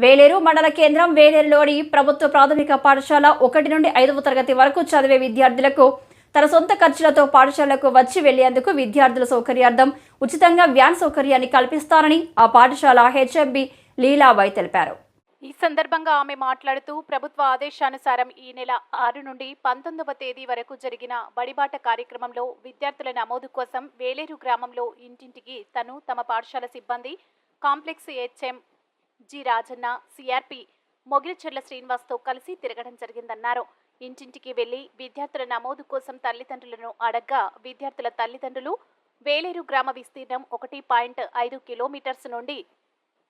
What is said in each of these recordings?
వేలేరు మండల కేంద్రం వేలేరులోని ప్రభుత్వ ప్రాథమిక పాఠశాల 1 నుండి 5వ తరగతి వరకు చదివే విద్యార్థులకు తన సొంత ఖర్చులతో పాఠశాలకు వచ్చి వెళ్లేందుకు విద్యార్థుల సౌకర్యార్థం ఉచితంగా వ్యాన్ సౌకర్యాన్ని కల్పిస్తారని ఆ పాఠశాల హెచ్ఎంబి లీలాబాయి తెలిపారు. ఈ సందర్భంగా ఆమె మాట్లాడుతూ ప్రభుత్వ ఆదేశానుసారం ఈ నెల 6 నుండి 19వ తేదీ వరకు జరిగిన బడిబాట కార్యక్రమంలో విద్యార్థుల నమోదు కోసం వేలేరు గ్రామంలో ఇంటింటికి తమ పాఠశాల సిబ్బంది complex HM G Rajanna CRP Mogilicherla శ్రీనివాస్తో కలిసి తిరగడం జరిగిందన్నారు. ఇంటింటికి వెళ్లి విద్యార్థుల నమోదు కోసం తల్లిదండ్రులను అడగ్గా విద్యార్థుల తల్లిదండ్రులు వేలేరు గ్రామ విస్తీర్ణం 1.5 కిలోమీటర్స్ నుండి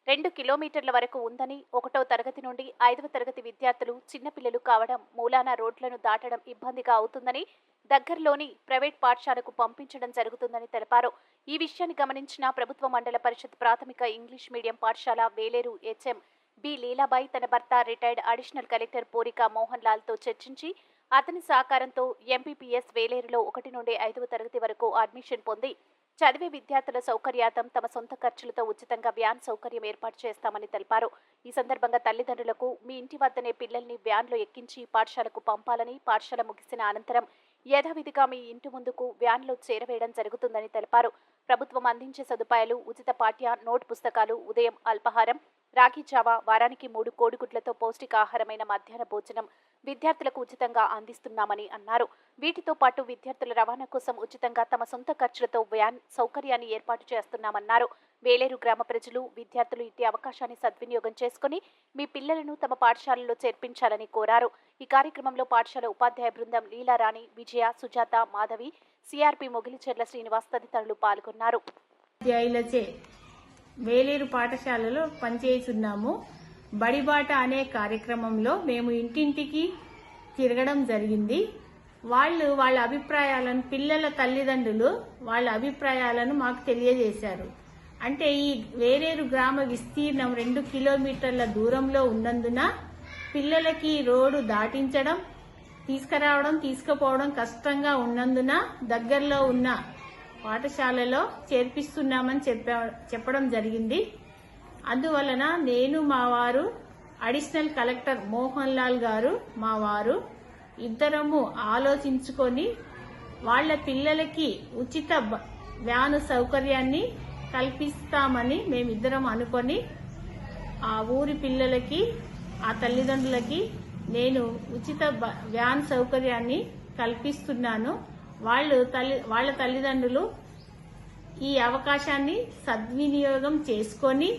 2 కిలోమీటర్ల వరకు ఉందని, 1వ తరగతి నుండి 5వ తరగతి విద్యార్థులు చిన్నపిల్లలు కావడం మూలాన రోడ్లను దాటడం ఇబ్బందిగా అవుతుందని దగ్గరలోని ప్రైవేట్ పాఠశాలకు పంపించడం జరుగుతుందని తెలిపారు. ఈ విషయాన్ని గమనించిన ప్రభుత్వ మండల పరిషత్ ప్రాథమిక ఇంగ్లీష్ మీడియం పాఠశాల వేలేరు హెచ్ఎం బి లీలాబాయి తన భర్త retired additional collector Porika Mohan లాల్తో చర్చించి అతని సహకారంతో ఎంపీపీఎస్ వేలేరులో 1 నుండి 5వ తరగతి వరకు అడ్మిషన్ పొంది చదివే విద్యార్థుల సౌకర్యార్థం తమ సొంత ఖర్చులతో ఉచితంగా వ్యాన్ సౌకర్యం ఏర్పాటు చేస్తామని తెలిపారు. ఈ సందర్భంగా తల్లిదండ్రులకు మీ ఇంటి వద్దనే పిల్లల్ని వ్యాన్లో ఎక్కించి పాఠశాలకు పంపాలని, పాఠశాల ముగిసిన అనంతరం యథావిధిగా మీ ఇంటి ముందుకు వ్యాన్లో చేరవేయడం జరుగుతుందని తెలిపారు. ప్రభుత్వం అందించే సదుపాయాలు ఉచిత పాఠ్య నోట్ పుస్తకాలు, ఉదయం అల్పాహారం, రాగి జావా, వారానికి 3 కోడిగుడ్లతో పౌష్టికాహారమైన మధ్యాహ్న భోజనం విద్యార్థులకు ఉచితంగా అందిస్తున్నామని అన్నారు. వీటితో పాటు విద్యార్థుల రవాణా కోసం ఉచితంగా తమ సొంత ఖర్చులతో వ్యాన్ సౌకర్యాన్ని ఏర్పాటు చేస్తున్నామన్నారు. వేలేరు గ్రామ ప్రజలు, విద్యార్థులు ఇట్టి అవకాశాన్ని సద్వినియోగం చేసుకుని మీ పిల్లలను తమ పాఠశాలలో చేర్పించాలని కోరారు. ఈ కార్యక్రమంలో పాఠశాల ఉపాధ్యాయ బృందం లీలారాణి, విజయ, సుజాత, మాధవి, సిఆర్పి మొగిలిచెర్ల శ్రీనివాస్ తదితరులు పాల్గొన్నారు. వేలేరు పాఠశాలలో పనిచేస్తున్నాము. బడిబాట అనే కార్యక్రమంలో మేము ఇంటింటికి తిరగడం జరిగింది. వాళ్ళ అభిప్రాయాలను, పిల్లల తల్లిదండ్రులు వాళ్ళ అభిప్రాయాలను మాకు తెలియజేశారు. అంటే ఈ వేలేరు గ్రామ విస్తీర్ణం 2 కిలోమీటర్ల దూరంలో ఉన్నందున పిల్లలకి రోడ్డు దాటించడం, తీసుకురావడం, తీసుకుపోవడం కష్టంగా ఉన్నందున దగ్గరలో ఉన్న పాఠశాలలో చేర్పిస్తున్నామని చెప్పడం జరిగింది. అందువలన నేను, మా వారు, అడిషనల్ కలెక్టర్ మోహన్ లాల్ గారు, మా వారు ఇద్దరము ఆలోచించుకొని వాళ్ళ పిల్లలకి ఉచిత వ్యాను సౌకర్యాన్ని కల్పిస్తామని మేమిద్దరం అనుకొని ఆ ఊరి పిల్లలకి, ఆ తల్లిదండ్రులకి నేను ఉచిత వ్యాన్ సౌకర్యాన్ని కల్పిస్తున్నాను. వాళ్ళ తల్లిదండ్రులు ఈ అవకాశాన్ని సద్వినియోగం చేసుకొని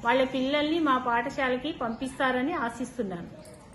వాళ్ళ పిల్లల్ని మా పాఠశాలకి పంపిస్తారని ఆశిస్తున్నాను.